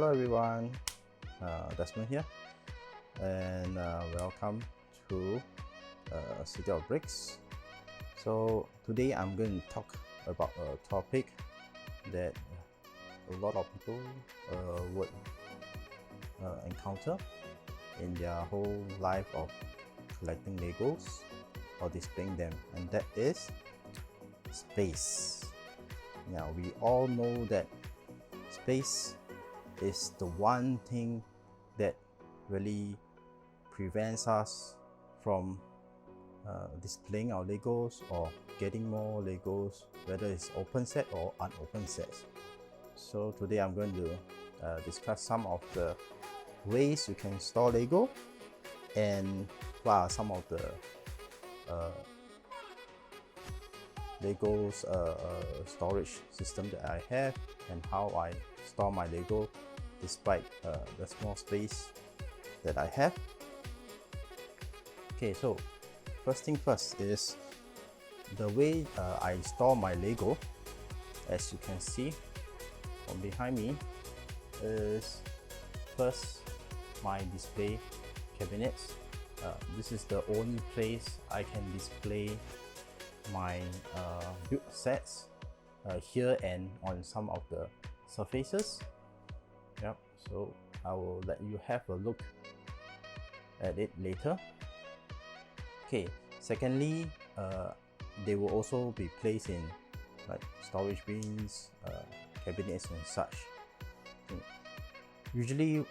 Hello everyone, Desmond here, and welcome to City of Bricks. So today I'm going to talk about a topic that a lot of people would encounter in their whole life of collecting Legos or displaying them, and that is space. Now we all know that space is the one thing that really prevents us from displaying our Legos or getting more Legos, whether it's open set or unopened sets. So today I'm going to discuss some of the ways you can store Lego and what are some of the Legos storage system that I have and how I store my Lego despite the small space that I have. Okay, so first thing first is the way I store my Lego. As you can see from behind me is first my display cabinets. This is the only place I can display my build sets here and on some of the surfaces. Yep, so I will let you have a look at it later. Okay, secondly, they will also be placed in like storage bins, cabinets and such. Usually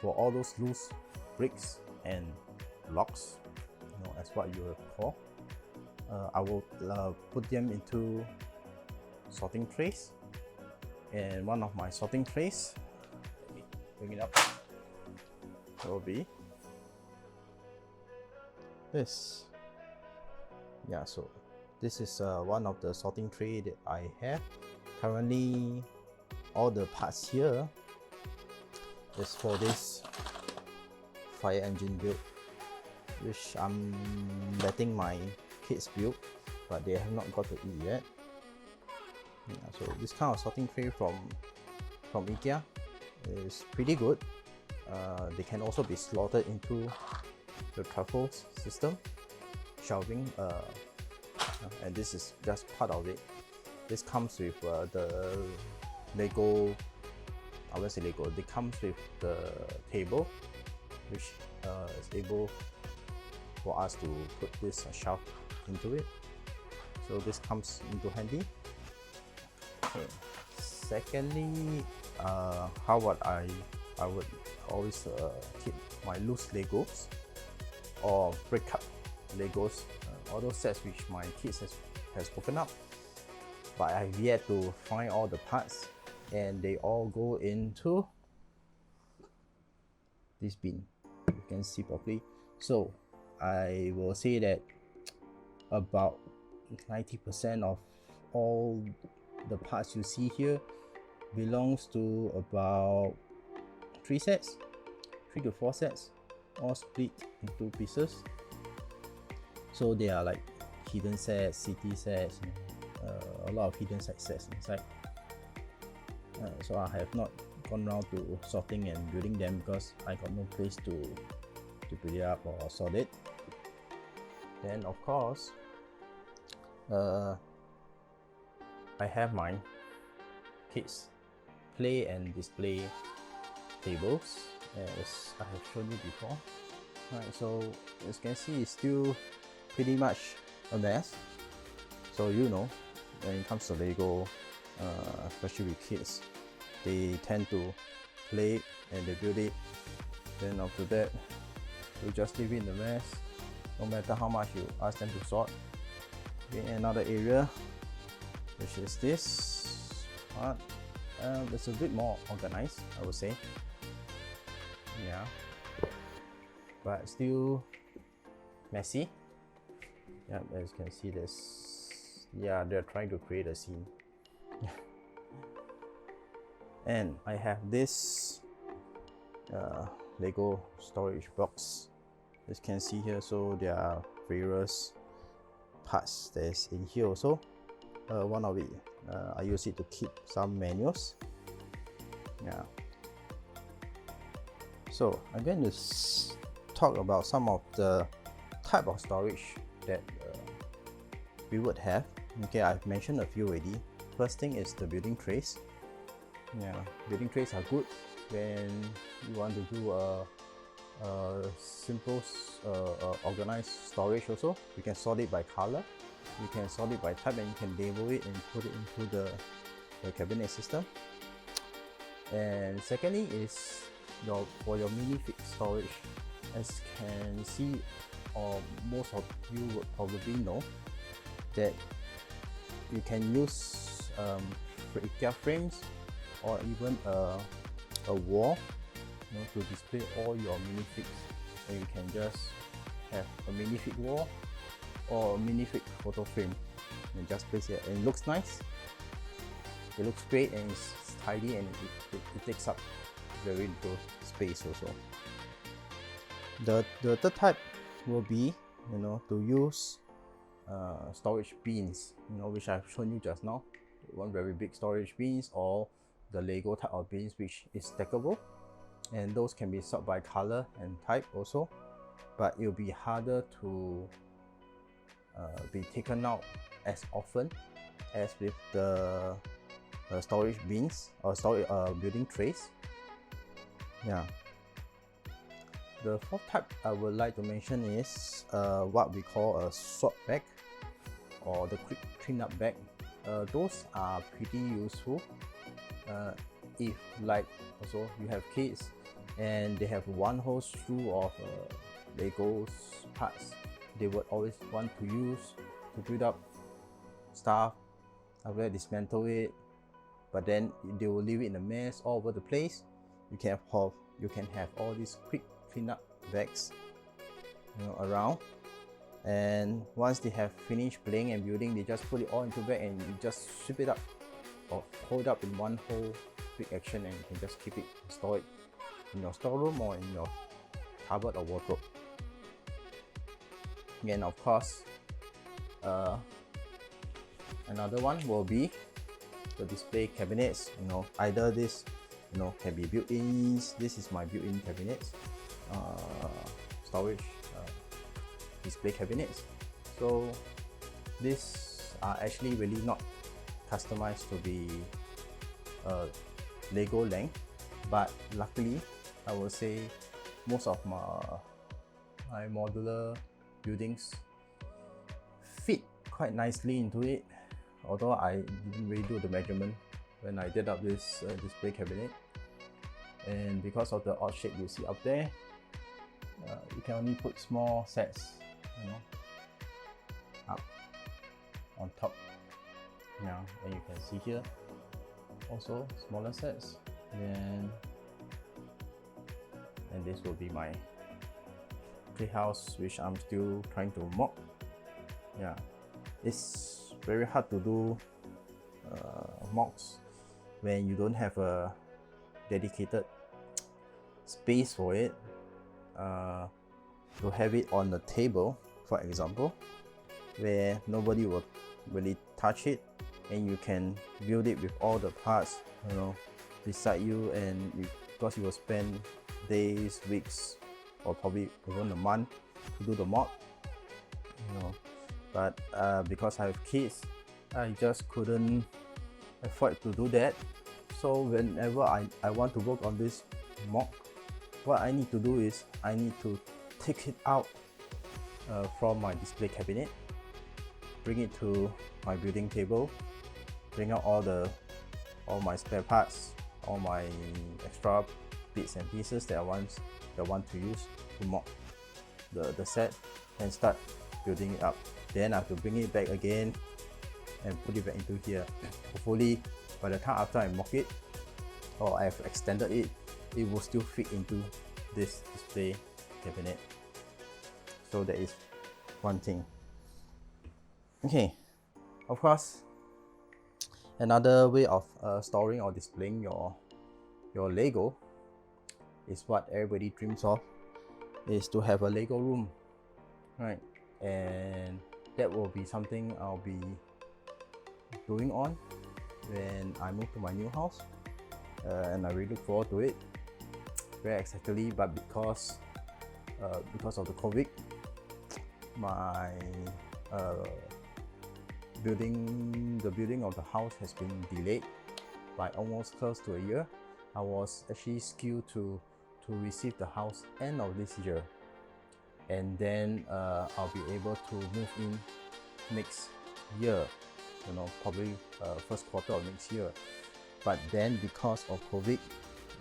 for all those loose bricks and blocks, as what you would call, I will put them into sorting trays, and one of my sorting trays, let me bring it up, will be this. Yeah, so this is one of the sorting tray that I have. Currently all the parts here is for this fire engine build, which I'm letting my kids build, but they have not got to eat yet. Yeah, so this kind of sorting tray from IKEA is pretty good. They can also be slotted into the truffles system shelving, and this is just part of it. This comes with the Lego, I won't say Lego, it comes with the table, which is able for us to put this shelf into it. So this comes into handy. Okay. Secondly, how would I would always keep my loose Legos or break up Legos, all those sets which my kids has broken up, but I've yet to find all the parts, and they all go into this bin. You can see properly. So I will say that about 90% of all the parts you see here belongs to about 3 to 4 sets, all split into pieces. So they are like hidden sets, city sets, a lot of hidden sets inside. So I have not gone around to sorting and building them because I got no place to build it up or sort it. Then of course I have my kids play and display tables, as I have shown you before. Right, so as you can see, it's still pretty much a mess. So when it comes to Lego, especially with kids, they tend to play and they build it, then after that you just leave it in the mess no matter how much you ask them to sort. In another area, which is this part, it's a bit more organized, I would say. Yeah, but still messy. Yeah, as you can see, this, yeah, they're trying to create a scene. And I have this Lego storage box, as you can see here. So there are various parts that's in here also. One of it, I use it to keep some manuals. Yeah, So I'm going to talk about some of the type of storage that we would have. Okay, I've mentioned a few already. First thing is the building trays. Yeah, building trays are good when you want to do a simple organized storage. Also, you can sort it by color, you can sort it by type, and you can label it and put it into the cabinet system. And secondly is for your minifig storage. As can see, or most of you would probably know, that you can use IKEA frames or even a wall, to display all your minifigs. And you can just have a minifig wall or a minifig photo frame and just place it, and it looks nice, it looks great, and it's tidy, and it takes up very little space also. The third type will be to use storage bins, which I've shown you just now. One very big storage bins, or the Lego type of bins, which is stackable, and those can be sorted by color and type also, but it will be harder to be taken out as often as with the storage bins or building trays. Yeah. The fourth type I would like to mention is what we call a swap bag, or the quick cleanup bag. Those are pretty useful if, like, also you have kids and they have one whole slew of Legos parts they would always want to use to build up stuff, after that dismantle it, but then they will leave it in a mess all over the place. You can have all these quick cleanup bags around, and once they have finished playing and building, they just put it all into bag and you just sweep it up or hold up in one whole quick action, and you can just keep it, store it in your storeroom or in your cupboard or wardrobe. And of course, another one will be the display cabinets. Either this can be built-ins. This is my built-in cabinets, storage display cabinets. So these are actually really not customized to be Lego length, but luckily I will say most of my modular buildings fit quite nicely into it, although I didn't really do the measurement when I did up this display cabinet. And because of the odd shape you see up there, you can only put small sets up on top. And you can see here also smaller sets, and this will be my Treehouse, which I'm still trying to mock. It's very hard to do mocks when you don't have a dedicated space for it, to have it on the table, for example, where nobody will really touch it, and you can build it with all the parts beside you, and because you will spend days, weeks, or probably even a month to do the mock. But because I have kids, I just couldn't afford to do that. So whenever I want to work on this mock, what I need to do is I need to take it out from my display cabinet, bring it to my building table, bring out all my spare parts, all my extra bits and pieces that I want to use to mock the set, and start building it up. Then I have to bring it back again and put it back into here. Hopefully by the time after I mock it, or I've extended it, it will still fit into this display cabinet. So that is one thing. Okay, of course, another way of storing or displaying your Lego is what everybody dreams of, is to have a Lego room, right? And that will be something I'll be doing on when I move to my new house, and I really look forward to it. very exactly, but because of the COVID, my the building of the house has been delayed by almost close to a year. I was actually scheduled to receive the house end of this year, and then I'll be able to move in next year, probably first quarter of next year. But then because of COVID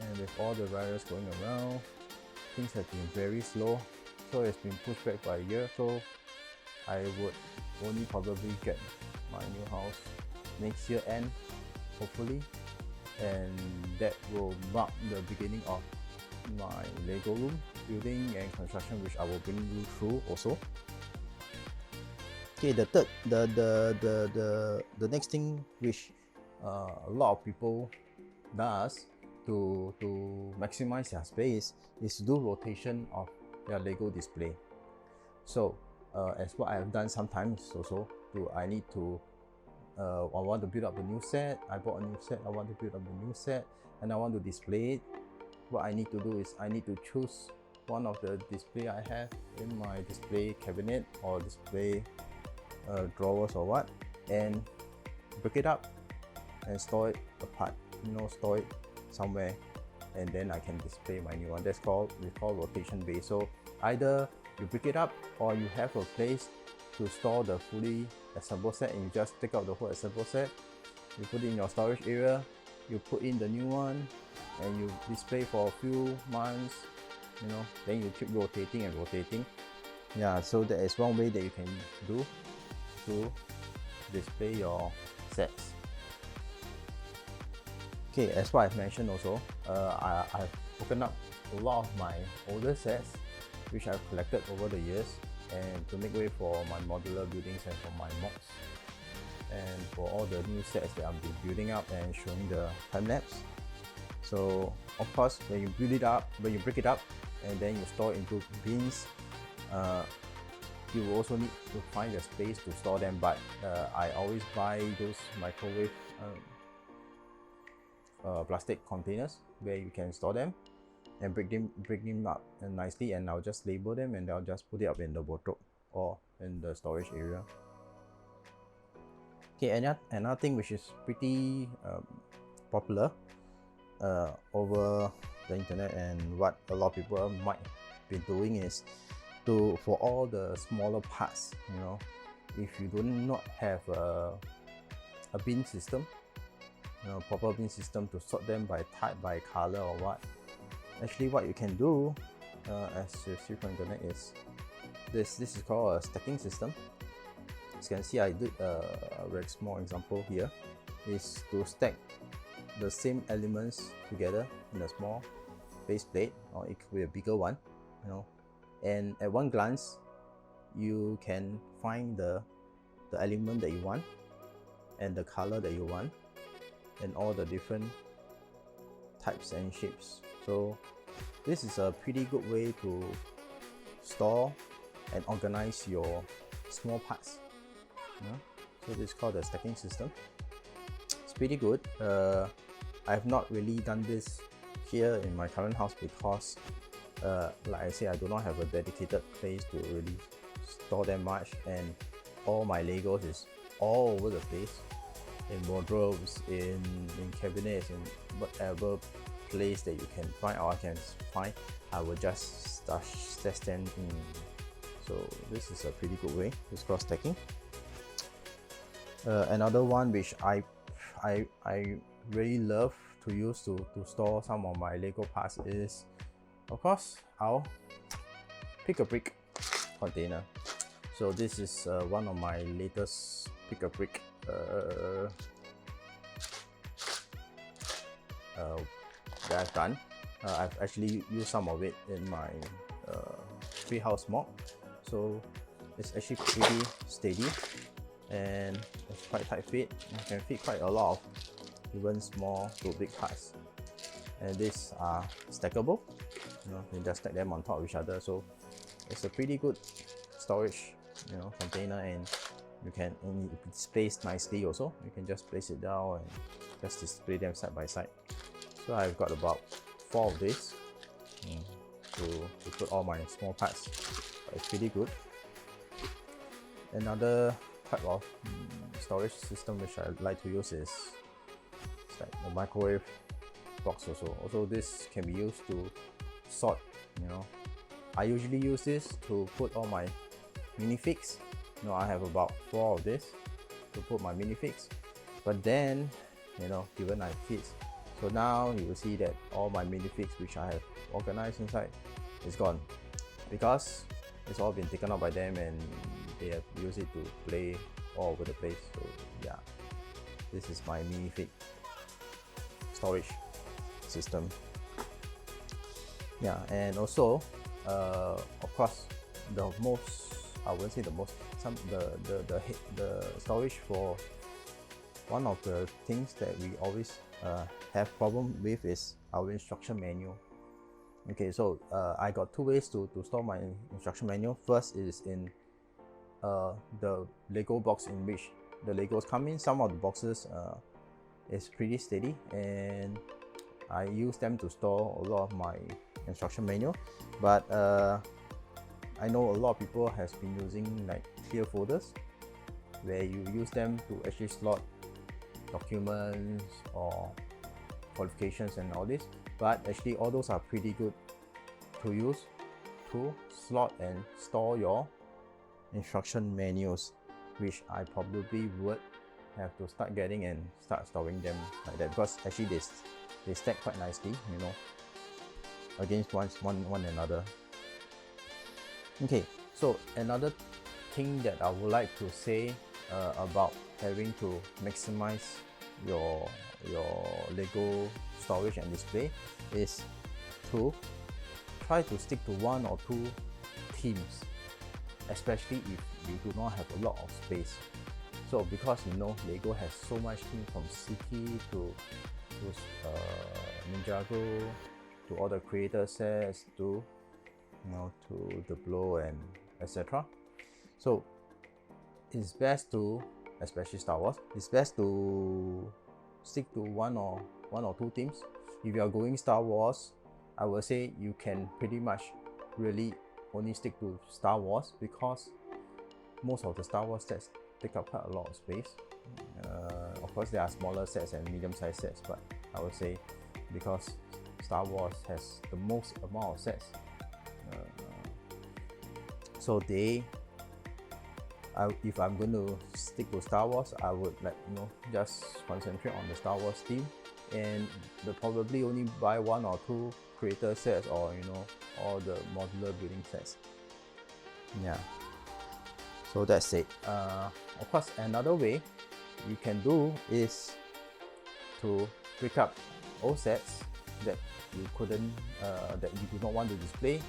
and with all the virus going around, things have been very slow, so it's been pushed back by a year. So I would only probably get my new house next year end, hopefully, and that will mark the beginning of my Lego room building and construction, which I will bring you through also. Okay, the next thing which a lot of people does to maximize their space is to do rotation of their Lego display. So as what I have done sometimes also, I want to build up a new set. I bought a new set, I want to build up a new set, and I want to display it. What I need to do is I need to choose one of the display I have in my display cabinet or display drawers or what, and break it up and store it apart, store it somewhere, and then I can display my new one. We call rotation base. So either you break it up or you have a place to store the fully assembled set, and you just take out the whole assembled set, you put it in your storage area, you put in the new one, and you display for a few months, then you keep rotating and rotating. Yeah, so that is one way that you can do to display your sets. Okay, as what I've mentioned also, I've broken up a lot of my older sets which I've collected over the years, and to make way for my modular buildings and for my mocks, and for all the new sets that I'm building up and showing the time lapse. So of course, when you break it up and then you store it into bins, you will also need to find a space to store them. But I always buy those microwave plastic containers where you can store them and break them up nicely, and I'll just label them and I'll just put it up in the wardrobe or in the storage area. Okay, another thing which is pretty popular over the internet, and what a lot of people might be doing, is for all the smaller parts, if you do not have a bin system, proper bin system to sort them by type, by color or what, actually what you can do, as you see from the internet, is this is called a stacking system. As you can see, I did a very small example here, is to stack the same elements together in a small base plate, or it could be a bigger one, and at one glance you can find the element that you want and the color that you want and all the different types and shapes. So this is a pretty good way to store and organize your small parts. So this is called the stacking system. It's pretty good. I have not really done this here in my current house because like I say, I do not have a dedicated place to really store them much, and all my Legos is all over the place, in wardrobes, in cabinets, in whatever place that you can find or I can find, I will just stash them in. So this is a pretty good way. It's called stacking. Another one which I really love to use to store some of my Lego parts is, of course, our pick-a-brick container. So this is one of my latest pick-a-brick that I've done. I've actually used some of it in my Treehouse mock, so it's actually pretty steady and it's quite tight fit. You can fit quite a lot of even small to big parts, and these are stackable. You just stack them on top of each other, so it's a pretty good storage container, and it displays nicely also. You can just place it down and just display them side by side. So I've got about 4 of these, to put all my small parts. It's pretty good. Another type of storage system which I like to use is like the microwave box also this can be used to sort, I usually use this to put all my minifigs. I have about 4 of this to put my minifigs, but then given I have kids, so now you will see that all my minifigs which I have organized inside is gone because it's all been taken out by them and they have used it to play all over the place. So yeah, this is my minifig storage system. Yeah, and also of course the most, I wouldn't say the most, the storage for one of the things that we always have problem with is our instruction manual. Okay, so I got 2 ways to store my instruction manual. First is in the Lego box in which the Legos come in. Some of the boxes is pretty steady and I use them to store a lot of my instruction manual, but I know a lot of people has been using like clear folders where you use them to actually slot documents or qualifications and all this, but actually all those are pretty good to use to slot and store your instruction manuals, which I probably would have to start getting and start storing them like that, because actually they stack quite nicely, against one another. Okay, so another thing that I would like to say about having to maximize your Lego storage and display is to try to stick to 1 or 2 themes, especially if you do not have a lot of space. So because Lego has so much things from City to Ninjago to all the creator sets to to the Blow and etc. So it's best to, especially Star Wars, it's best to stick to one or 2 themes. If you are going Star Wars, I would say you can pretty much really only stick to Star Wars because most of the Star Wars sets take up quite a lot of space. Of course there are smaller sets and medium-sized sets, but I would say because Star Wars has the most amount of sets, so if I'm going to stick to Star Wars, I would just concentrate on the Star Wars theme and probably only buy 1 or 2 creator sets or all the modular building sets. Yeah, so that's it. Of course, another way you can do is to break up old sets that you couldn't that you do not want to display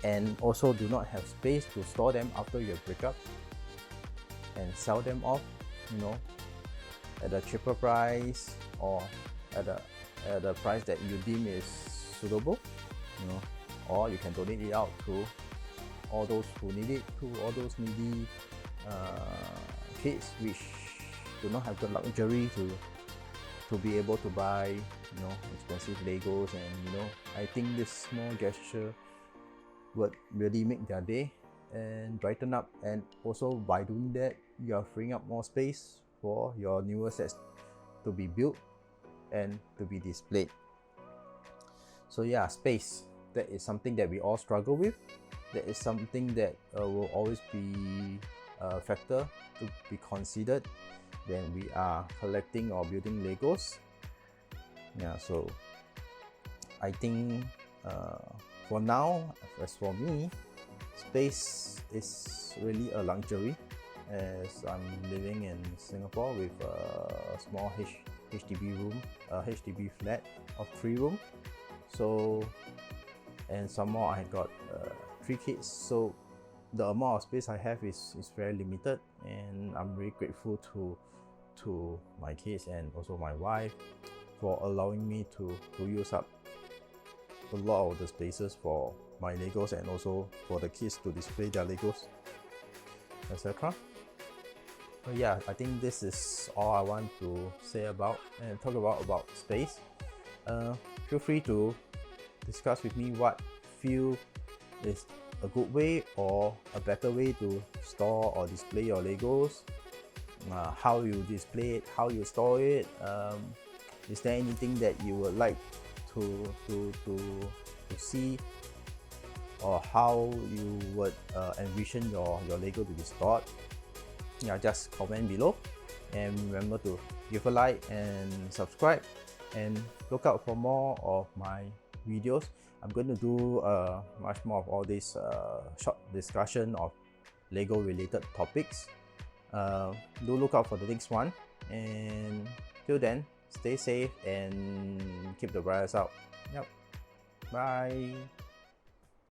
and also do not have space to store them after you break up, and sell them off at a cheaper price or at a price that you deem is suitable, or you can donate it out to all those who need it, to all those needy kids which do not have the luxury to be able to buy expensive Legos. And I think this small gesture would really make their day and brighten up, and also by doing that you are freeing up more space for your newer sets to be built and to be displayed. So yeah, space, that is something that we all struggle with. That is something that will always be a factor to be considered when we are collecting or building Legos. Yeah, so I think for now, as for me, space is really a luxury, as I'm living in Singapore with a small HDB room, a HDB flat of 3 rooms. So, and some more, I got 3 kids, so the amount of space I have is very limited, and I'm really grateful to my kids and also my wife for allowing me to use up a lot of the spaces for my Legos and also for the kids to display their Legos, etc. But yeah, I think this is all I want to say about and talk about space. Feel free to discuss with me what feel is a good way or a better way to store or display your Legos, how you display it, how you store it. Is there anything that you would like to see, or how you would envision your Lego to be stored? Yeah, just comment below, and remember to give a like and subscribe, and look out for more of my videos. I'm going to do much more of all this short discussion of Lego related topics. Do look out for the next one, and till then, stay safe and keep the virus out. Yep. Bye.